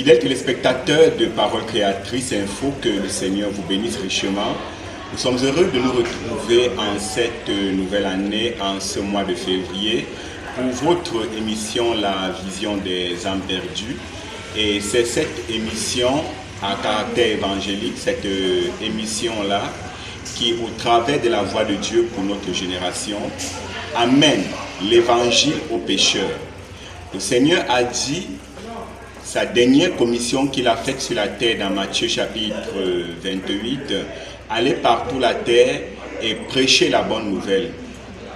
Fidèles téléspectateurs de Parole Créatrice Info, que le Seigneur vous bénisse richement. Nous sommes heureux de nous retrouver en cette nouvelle année, en ce mois de février, pour votre émission La Vision des âmes perdues. Et c'est cette émission à caractère évangélique, cette émission-là, qui, au travers de la voix de Dieu pour notre génération, amène l'évangile aux pécheurs. Le Seigneur a dit sa dernière commission qu'il a faite sur la terre dans Matthieu chapitre 28, aller partout la terre et prêcher la bonne nouvelle.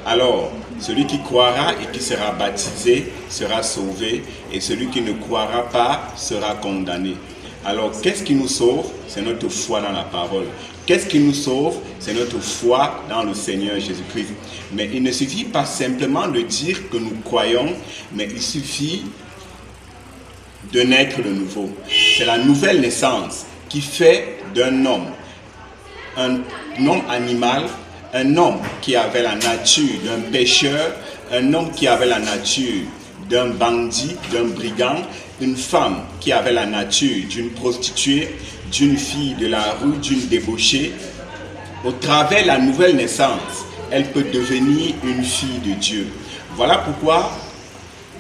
Alors, celui qui croira et qui sera baptisé sera sauvé, et celui qui ne croira pas sera condamné. Alors, qu'est-ce qui nous sauve? C'est notre foi dans la parole. Qu'est-ce qui nous sauve? C'est notre foi dans le Seigneur Jésus-Christ. Mais il ne suffit pas simplement de dire que nous croyons, mais il suffit de naître de nouveau. C'est la nouvelle naissance qui fait d'un homme un homme animal, un homme qui avait la nature d'un pécheur, un homme qui avait la nature d'un bandit, d'un brigand, une femme qui avait la nature d'une prostituée, d'une fille de la rue, d'une débauchée. Au travers de la nouvelle naissance, elle peut devenir une fille de Dieu. Voilà pourquoi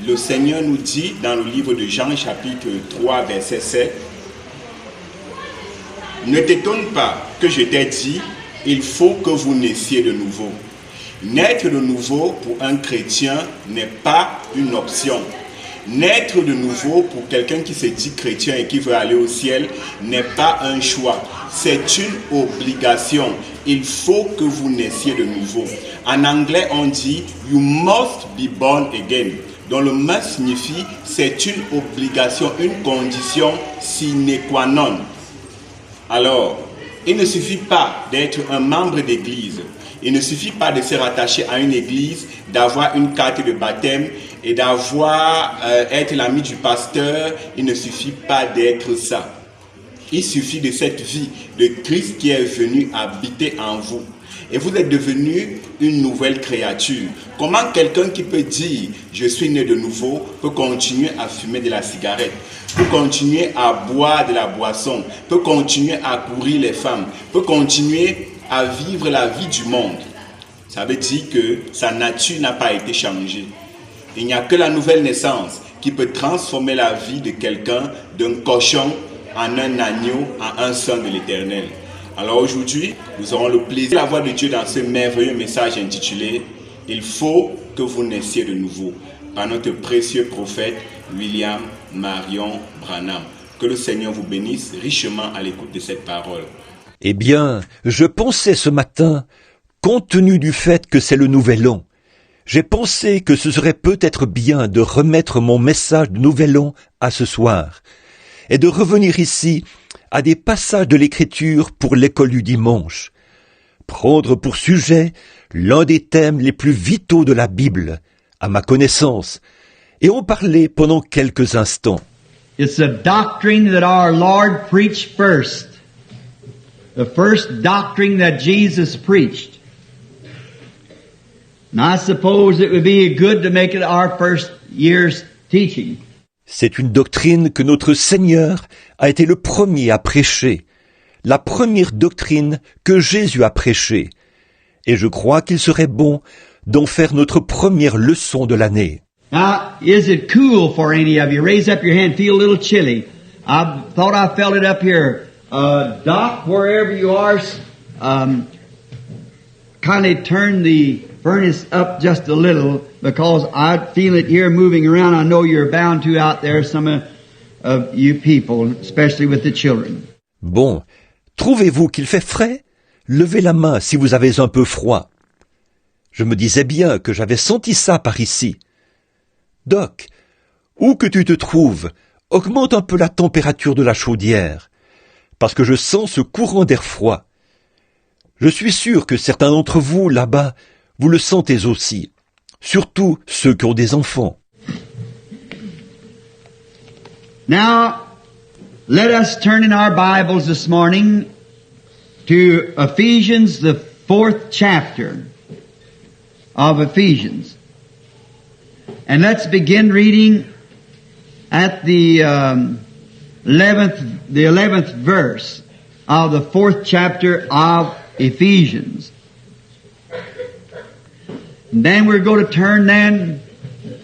le Seigneur nous dit dans le livre de Jean chapitre 3 verset 7, « Ne t'étonne pas que je t'ai dit, il faut que vous naissiez de nouveau. » Naître de nouveau pour un chrétien n'est pas une option. Naître de nouveau pour quelqu'un qui se dit chrétien et qui veut aller au ciel n'est pas un choix. C'est une obligation. Il faut que vous naissiez de nouveau. En anglais, on dit « You must be born again ». dont le must signifie c'est une obligation, une condition sine qua non. Alors, il ne suffit pas d'être un membre d'église, il ne suffit pas de se rattacher à une église, d'avoir une carte de baptême et d'avoir être l'ami du pasteur. Il ne suffit pas d'être ça. Il suffit de cette vie de Christ qui est venu habiter en vous. Et vous êtes devenu une nouvelle créature. Comment quelqu'un qui peut dire « je suis né de nouveau » peut continuer à fumer de la cigarette, peut continuer à boire de la boisson, peut continuer à courir les femmes, peut continuer à vivre la vie du monde? Ça veut dire que sa nature n'a pas été changée. Il n'y a que la nouvelle naissance qui peut transformer la vie de quelqu'un d'un cochon en un agneau, en un saint de l'Éternel. Alors aujourd'hui, nous aurons le plaisir de la voix de Dieu dans ce merveilleux message intitulé « Il faut que vous naissiez de nouveau » par notre précieux prophète William Marion Branham. Que le Seigneur vous bénisse richement à l'écoute de cette parole. Eh bien, je pensais ce matin, compte tenu du fait que c'est le Nouvel An, j'ai pensé que ce serait peut-être bien de remettre mon message de Nouvel An à ce soir et de revenir ici à des passages de l'Écriture pour l'école du dimanche. Prendre pour sujet l'un des thèmes les plus vitaux de la Bible, à ma connaissance, et en parler pendant quelques instants. It's a doctrine that our Lord preached first. The first doctrine that Jesus preached. And I suppose it would be good to make it our first year's teaching. C'est une doctrine que notre Seigneur a été le premier à prêcher, la première doctrine que Jésus a prêchée, et je crois qu'il serait bon d'en faire notre première leçon de l'année. Now, is it cool for any of you? Raise up your hand, feel a little chilly. I thought I felt it up here. Doc, wherever you are, kind of turn the furnace up just a little, because I feel it here moving around. I know you're bound to out there, some of you people, especially with the children. Bon, trouvez-vous qu'il fait frais? Levez la main si vous avez un peu froid. Je me disais bien que j'avais senti ça par ici. Doc, où que tu te trouves, augmente un peu la température de la chaudière, parce que je sens ce courant d'air froid. Je suis sûr que certains d'entre vous, là-bas, vous le sentez aussi, surtout ceux qui ont des enfants. Now, let us turn in our Bibles this morning to Ephesians, the 4th chapter of Ephesians. And let's begin reading at the the 11th verse of the 4th chapter of Ephesians. And then we're going to turn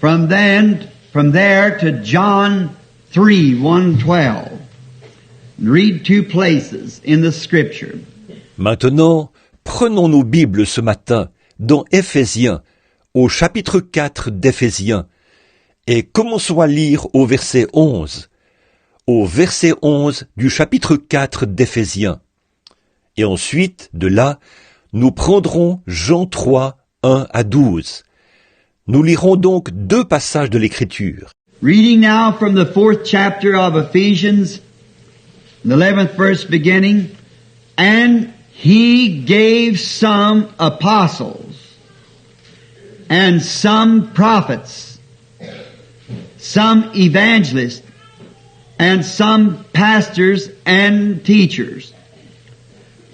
from there to John 3, 1:12. And read two places in the scripture. Maintenant, prenons nos Bibles ce matin dans Éphésiens, au chapitre 4 d'Éphésiens, et commençons à lire au verset 11. Au verset 11 du chapitre 4 d'Éphésiens. Et ensuite, de là, nous prendrons Jean 3, 1 à 12. Nous lirons donc deux passages de l'Écriture. Reading now from the 4th chapter of Ephesians, the 11th verse beginning, and he gave some apostles, and some prophets, some evangelists, and some pastors and teachers,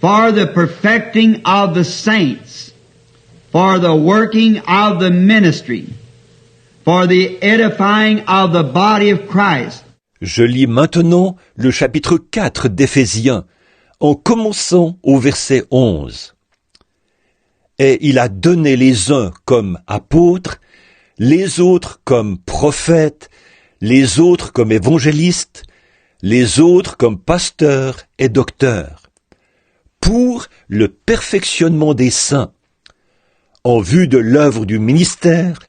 for the perfecting of the saints, for the working of the ministry, for the edifying of the body of Christ. Je lis maintenant le chapitre 4 d'Éphésiens, en commençant au verset 11. Et il a donné les uns comme apôtres, les autres comme prophètes, les autres comme évangélistes, les autres comme pasteurs et docteurs, pour le perfectionnement des saints, en vue de l'œuvre du ministère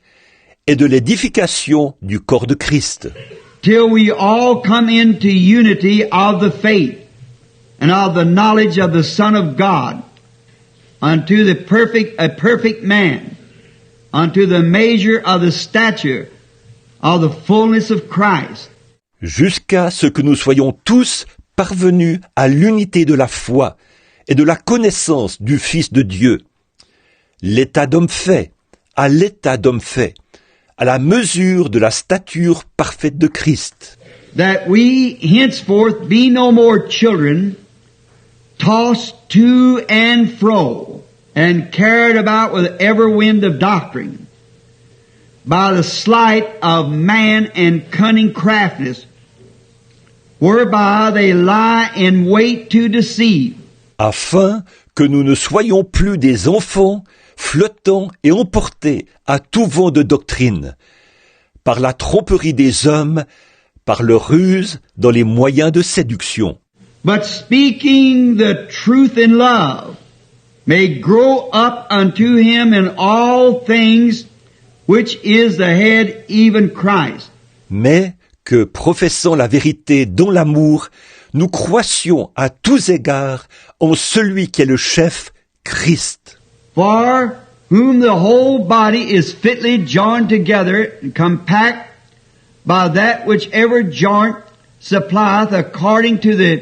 et de l'édification du corps de Christ. Till we all come into unity of the faith and of the knowledge of the Son of God, unto a perfect man, unto the measure of the stature of the fullness of Christ. Jusqu'à ce que nous soyons tous parvenus à l'unité de la foi et de la connaissance du Fils de Dieu. L'état d'homme fait, à l'état d'homme fait, à la mesure de la stature parfaite de Christ. That we henceforth be no more children, tossed to and fro, and carried about with every wind of doctrine, by the sleight of man and cunning craftiness, whereby they lie in wait to deceive. Afin que nous ne soyons plus des enfants flottant et emportés à tout vent de doctrine, par la tromperie des hommes, par leur ruse dans les moyens de séduction. But speaking the truth in love, may grow up unto him in all things, which is the head, even Christ. Mais que, professant la vérité dans l'amour, nous croissions à tous égards en celui qui est le chef, Christ. For whom the whole body is fitly joined together and compact by that which every joint supplieth according to the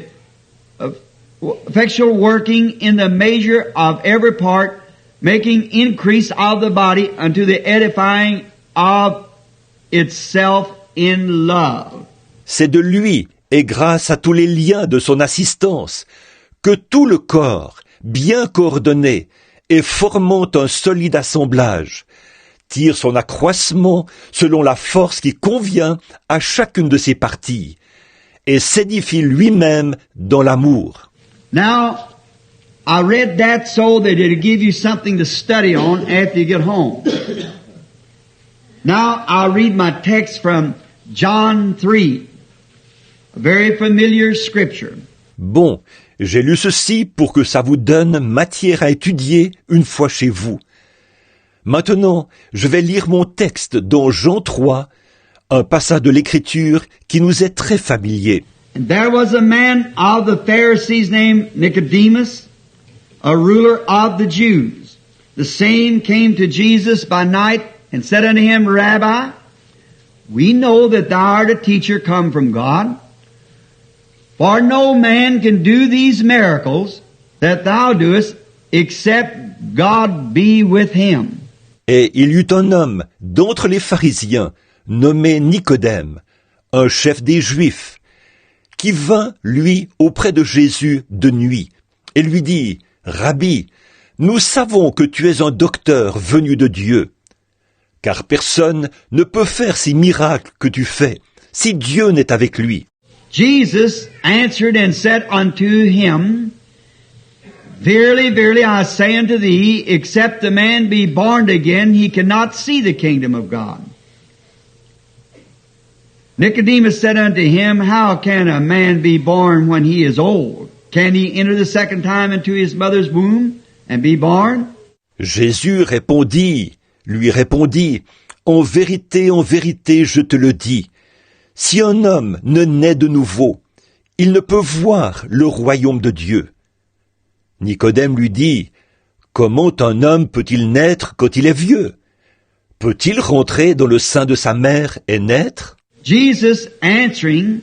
effectual working in the measure of every part, making increase of the body unto the edifying of itself in love. C'est de lui, et grâce à tous les liens de son assistance, que tout le corps, bien coordonné et formant un solide assemblage, tire son accroissement selon la force qui convient à chacune de ses parties, et s'édifie lui-même dans l'amour. Now, I read that so that it'll give you something to study on after you get home. Now, I'll read my text from John 3, a very familiar scripture. Bon, j'ai lu ceci pour que ça vous donne matière à étudier une fois chez vous. Maintenant, je vais lire mon texte dans Jean 3, un passage de l'Écriture qui nous est très familier. And there was a man of the Pharisees named Nicodemus, a ruler of the Jews. The same came to Jesus by night and said unto him, Rabbi, we know that thou art a teacher come from God. For no man can do these miracles that thou doest, except God be with him. Et il y eut un homme d'entre les pharisiens, nommé Nicodème, un chef des Juifs, qui vint, lui, auprès de Jésus de nuit, et lui dit, Rabbi, nous savons que tu es un docteur venu de Dieu, car personne ne peut faire ces miracles que tu fais, si Dieu n'est avec lui. Jesus answered and said unto him, Verily, verily, I say unto thee, except a man be born again, he cannot see the kingdom of God. Nicodemus said unto him, How can a man be born when he is old? Can he enter the second time into his mother's womb and be born? Jésus lui répondit, en vérité, je te le dis, si un homme ne naît de nouveau, il ne peut voir le royaume de Dieu. Nicodème lui dit, comment un homme peut-il naître quand il est vieux? Peut-il rentrer dans le sein de sa mère et naître? Jesus answered,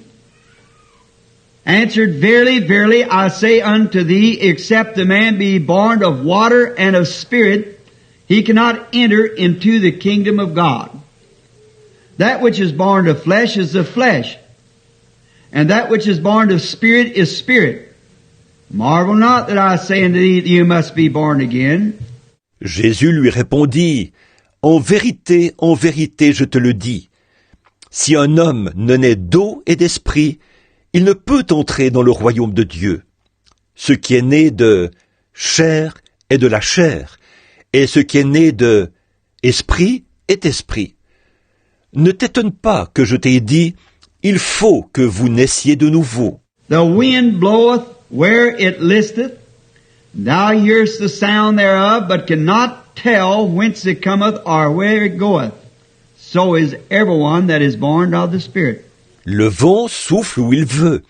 Verily, verily, I say unto thee, except a man be born of water and of spirit, he cannot enter into the kingdom of God. That which is born of flesh is of flesh, and that which is born of spirit is spirit. Marvel not that I say unto thee, you must be born again. Jésus lui répondit, en vérité, je te le dis, si un homme ne naît d'eau et d'esprit, il ne peut entrer dans le royaume de Dieu. Ce qui est né de chair est de la chair, et ce qui est né de esprit est esprit. Ne t'étonne pas que je t'ai dit, il faut que vous naissiez de nouveau. The wind bloweth where it listeth, thou hearest the sound thereof, but cannot tell whence it cometh or where it goeth. So is everyone that is born of the Spirit. Le vent souffle où il veut,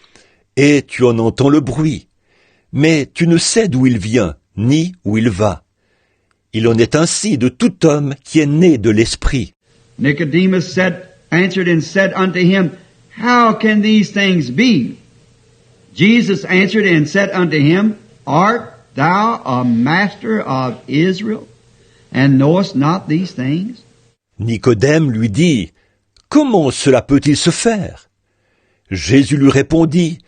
et tu en entends le bruit, mais tu ne sais d'où il vient, ni où il va. Il en est ainsi de tout homme qui est né de l'Esprit. Nicodemus answered and said unto him, How can these things be? Jesus answered and said unto him, Art thou a master of Israel, and knowest not these things? Nicodème lui dit, comment cela peut-il se faire? Jésus lui répondit,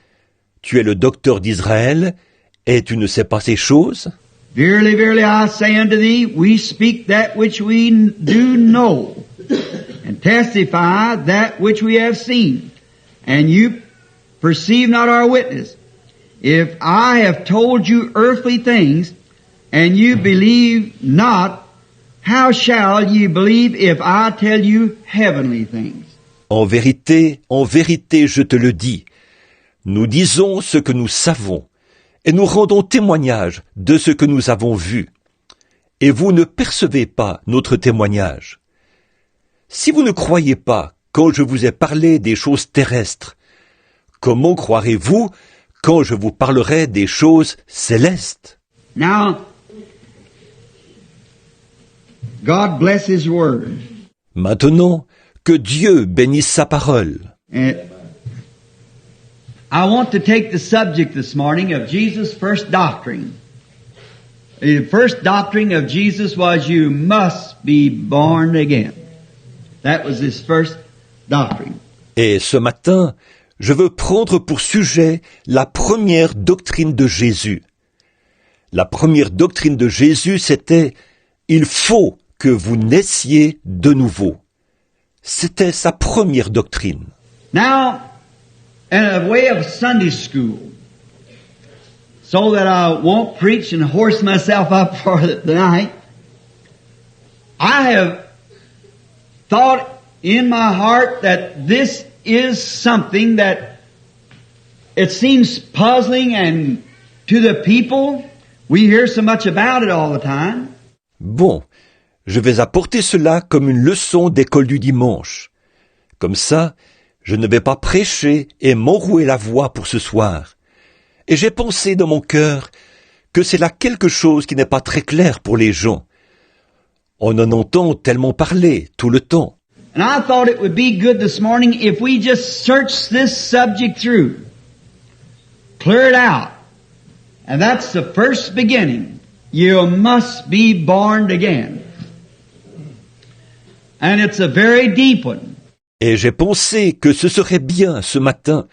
tu es le docteur d'Israël, et tu ne sais pas ces choses? Verily, verily, I say unto thee, we speak that which we do know, and testify that which we have seen, and you perceive not our witness. If I have told you earthly things, and you believe not, how shall ye believe if I tell you heavenly things? En vérité, je te le dis. Nous disons ce que nous savons, et nous rendons témoignage de ce que nous avons vu. Et vous ne percevez pas notre témoignage. Si vous ne croyez pas quand je vous ai parlé des choses terrestres, comment croirez-vous quand je vous parlerai des choses célestes? Now, God bless His word. Maintenant, que Dieu bénisse sa parole. And I want to take the subject this morning of Jesus' first doctrine. The first doctrine of Jesus was you must be born again. That was His first doctrine. Et ce matin, je veux prendre pour sujet la première doctrine de Jésus. La première doctrine de Jésus, c'était « Il faut que vous naissiez de nouveau ». C'était sa première doctrine. Now, in a way of Sunday school, so that I won't preach and horse myself up for the night, I have thought in my heart that this is something that it seems puzzling, and to the people, we hear so much about it all the time. Bon, je vais apporter cela comme une leçon d'école du dimanche. Comme ça, je ne vais pas prêcher et m'enrouer la voix pour ce soir. Et j'ai pensé dans mon cœur que c'est là quelque chose qui n'est pas très clair pour les gens. On en entend tellement parler tout le temps. And I thought it would be good this morning if we just search this subject through, clear it out. And that's the first beginning. You must be born again. And it's a very deep one. Et j'ai pensé que ce serait bien ce matin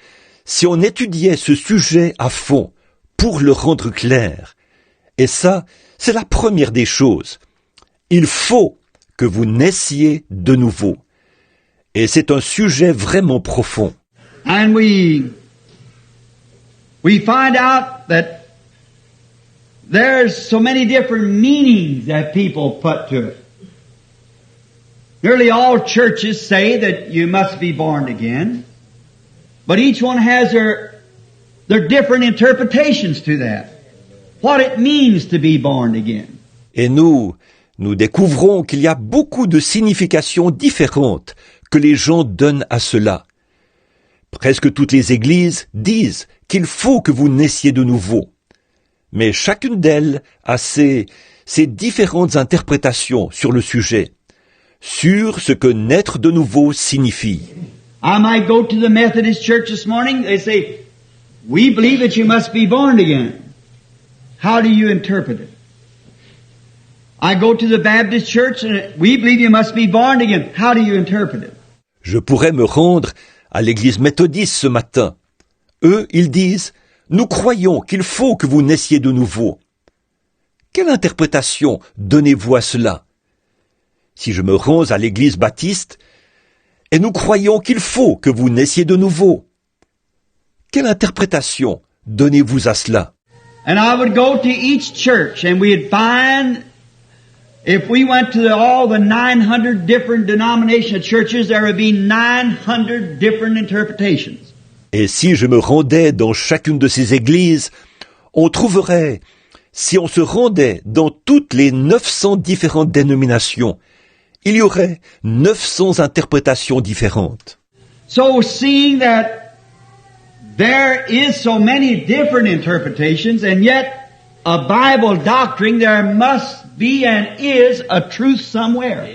si on étudiait ce sujet à fond pour le rendre clair. Et ça, c'est la première des choses. Il faut que vous naissiez de nouveau. Et c'est un sujet vraiment profond. And we we find out that there's so many different meanings that people put to it. Nearly all churches say that you must be born again, but each one has their different interpretations to that. What it means to be born again. Et nous découvrons qu'il y a beaucoup de significations différentes que les gens donnent à cela. Presque toutes les églises disent qu'il faut que vous naissiez de nouveau. Mais chacune d'elles a ses différentes interprétations sur le sujet, sur ce que naître de nouveau signifie. I might go to the Methodist church this morning, they say, we believe that you must be born again. How do you interpret it? I go to the Baptist church and we believe you must be born again. How do you interpret it? Je pourrais me rendre à l'église méthodiste ce matin. Eux, ils disent, nous croyons qu'il faut que vous naissiez de nouveau. Quelle interprétation donnez-vous à cela? Si je me rends à l'église baptiste, et nous croyons qu'il faut que vous naissiez de nouveau. Quelle interprétation donnez-vous à cela? And I would go to each church and we'd find, if we went to all the 900 different denominational churches, there would be 900 different interpretations. Et si je me rendais dans chacune de ces églises, on trouverait, si on se rendait dans toutes les 900 différentes dénominations, il y aurait 900 interprétations différentes. So seeing that there is so many different interpretations and yet a Bible doctrine, there must be and is a truth somewhere.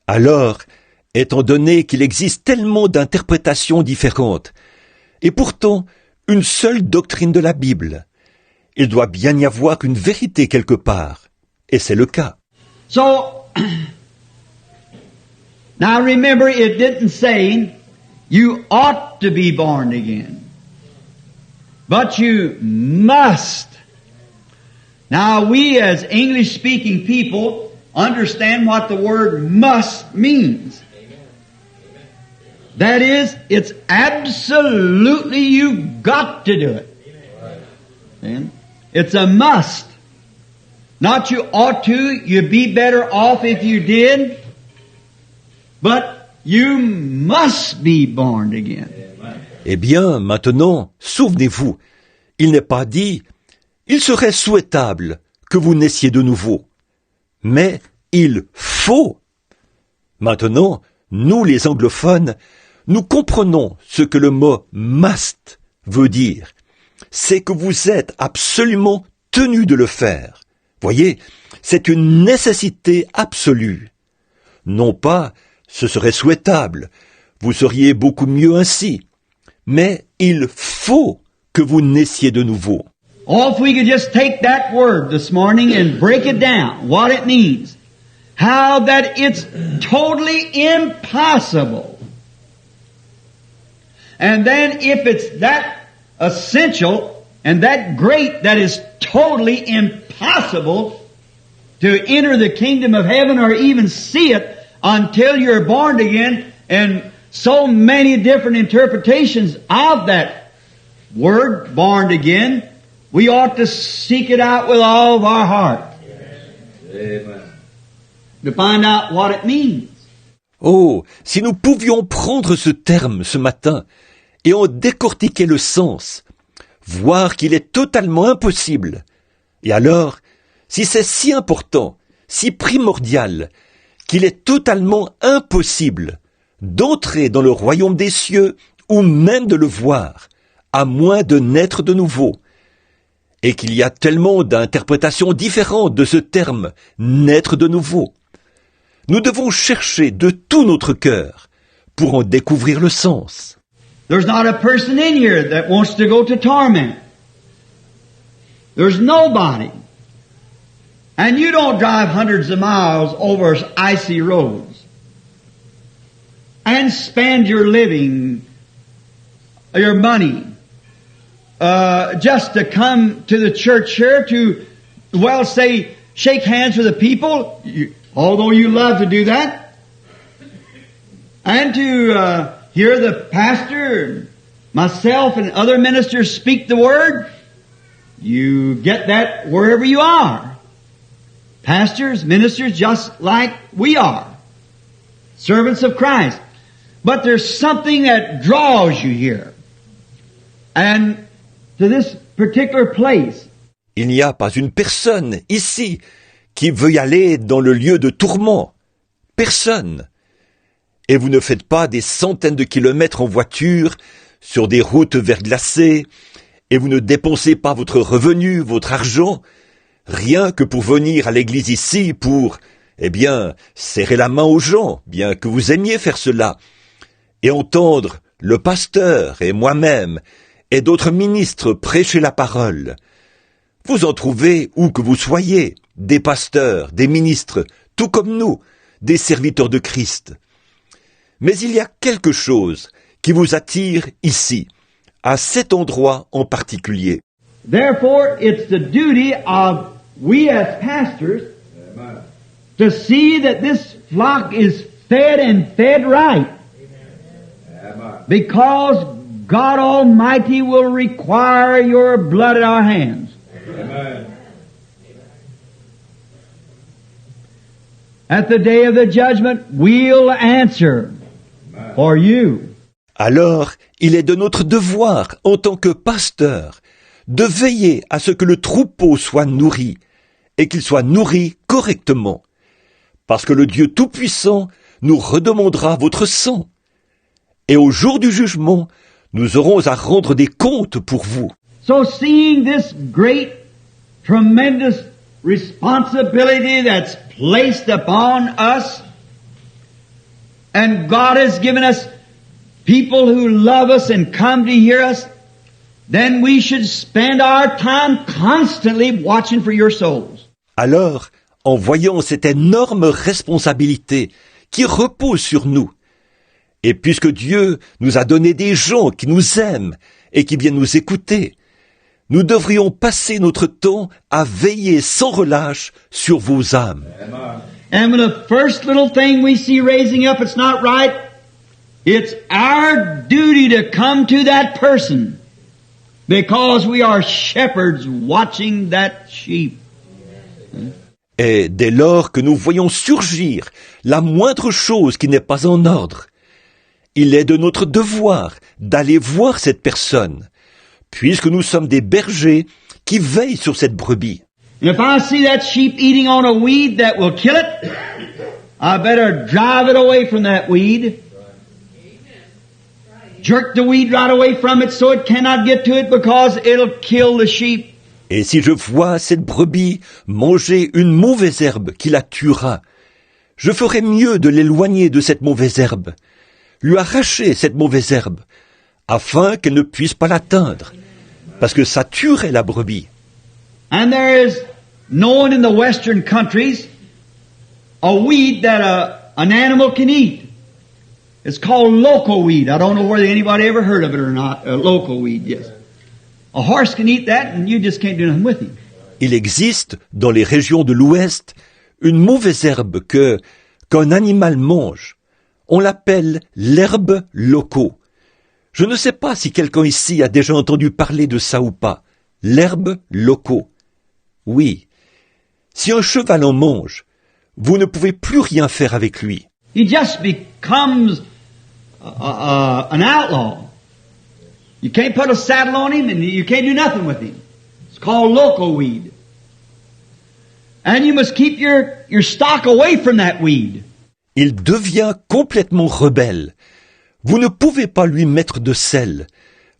Alors, étant donné qu'il existe tellement d'interprétations différentes, et pourtant une seule doctrine de la Bible, il doit bien y avoir une vérité quelque part, et c'est le cas. So, now remember, it didn't say you ought to be born again, but you must. Now we as English-speaking people understand what the word must means. That is, it's absolutely you've got to do it. And it's a must. Not you ought to, you'd be better off if you did, but you must be born again. Eh bien, maintenant, souvenez-vous, il n'est pas dit « il serait souhaitable que vous naissiez de nouveau », mais « il faut ». Maintenant, nous les anglophones, nous comprenons ce que le mot « must » veut dire. C'est que vous êtes absolument tenu de le faire. Voyez, c'est une nécessité absolue. Non pas « ce serait souhaitable », vous seriez beaucoup mieux ainsi, mais il faut que vous naissiez de nouveau. Oh, if we could just take that word this morning and break it down, what it means. How that it's totally impossible. And then if it's that essential and that great that is totally impossible to enter the kingdom of heaven or even see it until you're born again, and so many different interpretations of that word, born again, we ought to seek it out with all of our heart. Amen. To find out what it means. Oh, si nous pouvions prendre ce terme ce matin et en décortiquer le sens, voir qu'il est totalement impossible. Et alors, si c'est si important, si primordial, qu'il est totalement impossible d'entrer dans le royaume des cieux ou même de le voir, à moins de naître de nouveau, et qu'il y a tellement d'interprétations différentes de ce terme « naître de nouveau », nous devons chercher de tout notre cœur pour en découvrir le sens. There's not a person in here that wants to go to torment. There's nobody. And you don't drive hundreds of miles over icy roads and spend your living, your money, just to come to the church here to, well, say, shake hands with the people, although you love to do that, and to hear the pastor myself and other ministers speak the Word, you get that wherever you are. Pastors, ministers, just like we are. Servants of Christ. But there's something that draws you here. And to this particular place. Il n'y a pas une personne ici qui veuille aller dans le lieu de tourment. Personne. Et vous ne faites pas des centaines de kilomètres en voiture, sur des routes verglacées, et vous ne dépensez pas votre revenu, votre argent, rien que pour venir à l'église ici pour, serrer la main aux gens, bien que vous aimiez faire cela, et entendre le pasteur et moi-même et d'autres ministres prêcher la parole. Vous en trouvez où que vous soyez, des pasteurs, des ministres, tout comme nous, des serviteurs de Christ. Mais il y a quelque chose qui vous attire ici, à cet endroit en particulier. Therefore, it's the duty of we as pastors to see that this flock is fed and fed right. Because God Almighty will require your blood at our hands. Amen. At the day of the judgment, we'll answer for you. Alors, il est de notre devoir, en tant que pasteur, de veiller à ce que le troupeau soit nourri, et qu'il soit nourri correctement. Parce que le Dieu Tout-Puissant nous redemandera votre sang. Et au jour du jugement, nous aurons à rendre des comptes pour vous. So seeing this great, tremendous responsibility that's placed upon us, and God has given us people who love us and come to hear us, then we should spend our time constantly watching for your souls. Alors, en voyant cette énorme responsabilité qui repose sur nous, et puisque Dieu nous a donné des gens qui nous aiment et qui viennent nous écouter, nous devrions passer notre temps à veiller sans relâche sur vos âmes. And when the first little thing we see raising up, it's not right, it's our duty to come to that person because we are shepherds watching that sheep. Et dès lors que nous voyons surgir la moindre chose qui n'est pas en ordre, il est de notre devoir d'aller voir cette personne, puisque nous sommes des bergers qui veillent sur cette brebis. And if I see that sheep eating on a weed that will kill it, I better drive it away from that weed. Jerk the weed right away from it so it cannot get to it because it'll kill the sheep. Et si je vois cette brebis manger une mauvaise herbe qui la tuera, je ferai mieux de l'éloigner de cette mauvaise herbe, lui arracher cette mauvaise herbe, afin qu'elle ne puisse pas l'atteindre, parce que ça tuerait la brebis. And there is known in the western countries a weed that an animal can eat. It's called local weed. I don't know whether anybody ever heard of it or not. Local weed, yes. A horse can eat that and you just can't do nothing with him. Il existe, dans les régions de l'Ouest, une mauvaise herbe qu'un animal mange. On l'appelle l'herbe loco. Je ne sais pas si quelqu'un ici a déjà entendu parler de ça ou pas. L'herbe loco. Oui. Si un cheval en mange, vous ne pouvez plus rien faire avec lui. He just becomes an outlaw. You can't put a saddle on him and you can't do nothing with him. It's called local weed. And you must keep your stock away from that weed. Il devient complètement rebelle. Vous ne pouvez pas lui mettre de sel.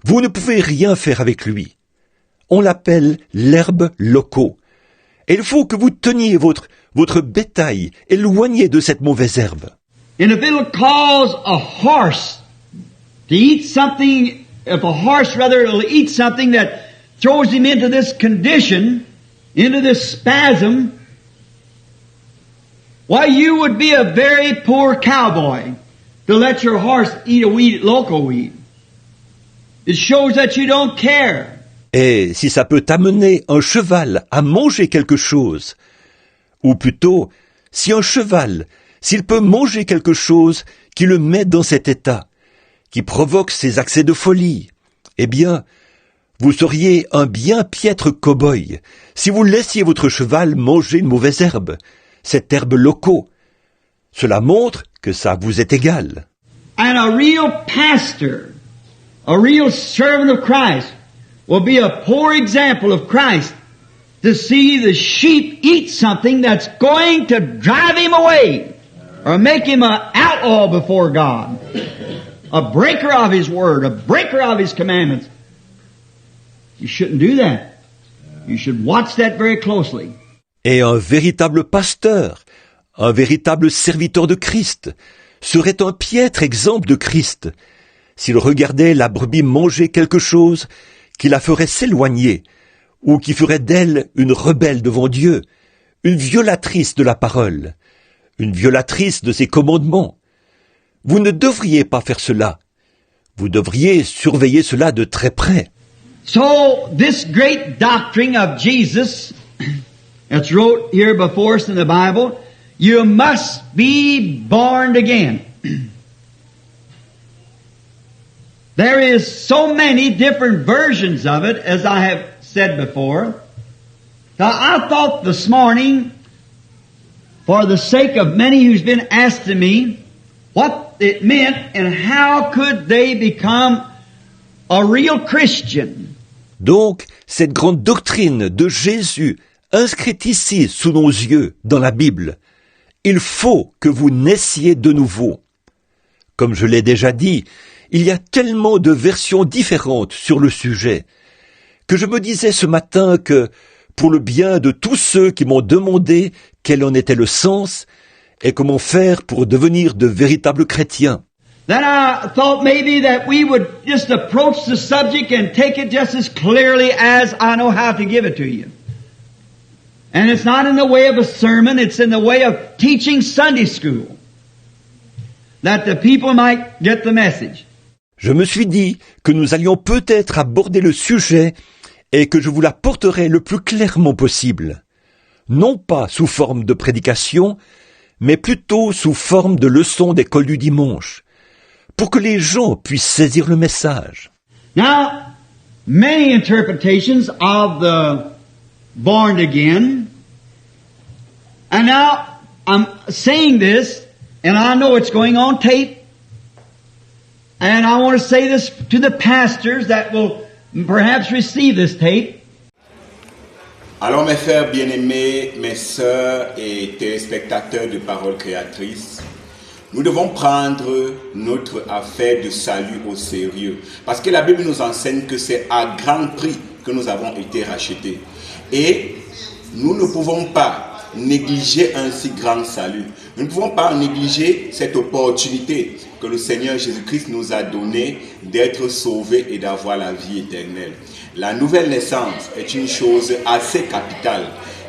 Vous ne pouvez rien faire avec lui. On l'appelle l'herbe loco. Et il faut que vous teniez votre bétail éloigné de cette mauvaise herbe. And if it'll cause a horse to eat something, it'll eat something that throws him into this condition, into this spasm, why, you would be a very poor cowboy to let your horse eat a weed, local weed. It shows that you don't care. Et si ça peut amener un cheval à manger quelque chose, ou plutôt, si un cheval, s'il peut manger quelque chose qui le met dans cet état, qui provoque ses accès de folie, Eh bien, vous seriez un bien piètre cow-boy si vous laissiez votre cheval manger une mauvaise herbe, cette herbe loco. Cela montre que ça vous est égal. And a real pastor, a real servant of Christ, will be a poor example of Christ to see the sheep eat something that's going to drive him away or make him an outlaw before God, a breaker of His Word, a breaker of His commandments. You shouldn't do that. You should watch that very closely. Et un véritable pasteur, un véritable serviteur de Christ, serait un piètre exemple de Christ s'il regardait la brebis manger quelque chose qui la ferait s'éloigner ou qui ferait d'elle une rebelle devant Dieu, une violatrice de la parole, une violatrice de ses commandements. Vous ne devriez pas faire cela. Vous devriez surveiller cela de très près. So, this great doctrine of Jesus, it's wrote here before us in the Bible, you must be born again. There is so many different versions of it, as I have said before. Now, I thought this morning, for the sake of many who's been asking me what it meant and how could they become a real Christian. Donc, cette grande doctrine de Jésus, inscrite ici sous nos yeux dans la Bible, il faut que vous naissiez de nouveau. Comme je l'ai déjà dit, il y a tellement de versions différentes sur le sujet, que je me disais ce matin que, pour le bien de tous ceux qui m'ont demandé quel en était le sens et comment faire pour devenir de véritables chrétiens, Then I thought maybe that we would just approach the subject and take it just as clearly as I know how to give it to you. And it's not in the way of a sermon, it's in the way of teaching Sunday school, that the people might get the message. je me suis dit que nous allions peut-être aborder le sujet et que je vous l'apporterai le plus clairement possible. Non pas sous forme de prédication, mais plutôt sous forme de leçon d'école du dimanche, pour que les gens puissent saisir le message. Now, many interpretations of the born again, and now I'm saying this, and I know it's going on tape, and I want to say this to the pastors that will perhaps receive this tape. Alors mes frères bien-aimés, mes sœurs et téléspectateurs de Paroles Créatrices, nous devons prendre notre affaire de salut au sérieux. Parce que la Bible nous enseigne que c'est à grand prix que nous avons été rachetés. Et nous ne pouvons pas négliger un si grand salut. Nous ne pouvons pas négliger cette opportunité que le Seigneur Jésus-Christ nous a donnée d'être sauvés et d'avoir la vie éternelle. La nouvelle naissance est une chose assez capitale.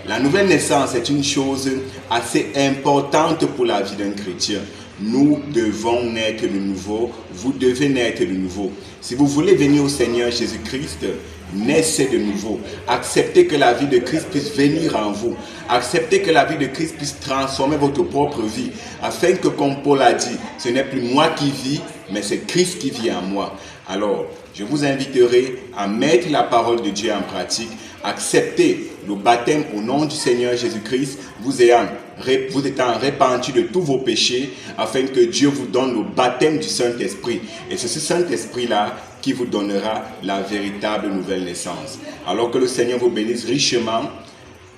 La nouvelle naissance est une chose assez importante pour la vie d'un chrétien. Nous devons naître de nouveau. Vous devez naître de nouveau. Si vous voulez venir au Seigneur Jésus-Christ, naissez de nouveau. Acceptez que la vie de Christ puisse venir en vous. Acceptez que la vie de Christ puisse transformer votre propre vie. Afin que, comme Paul a dit, ce n'est plus moi qui vis, mais c'est Christ qui vit en moi. Alors, je vous inviterai à mettre la parole de Dieu en pratique. Acceptez le baptême au nom du Seigneur Jésus-Christ, vous étant repentis de tous vos péchés, afin que Dieu vous donne le baptême du Saint-Esprit. Et c'est ce Saint-Esprit-là qui vous donnera la véritable nouvelle naissance. Alors que le Seigneur vous bénisse richement,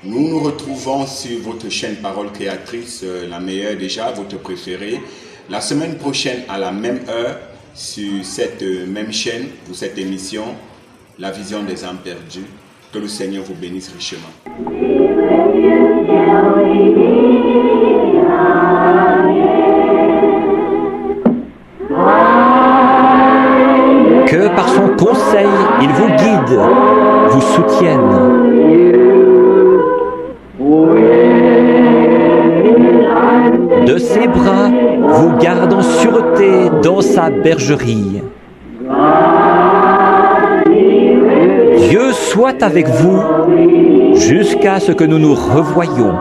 nous nous retrouvons sur votre chaîne Paroles Créatrices, la meilleure déjà, votre préférée, la semaine prochaine à la même heure, sur cette même chaîne, pour cette émission, La Vision des âmes perdues. Que le Seigneur vous bénisse richement. Que par son conseil, il vous guide, vous soutienne. De ses bras, vous garde en sûreté dans sa bergerie. Dieu soit avec vous jusqu'à ce que nous nous revoyions.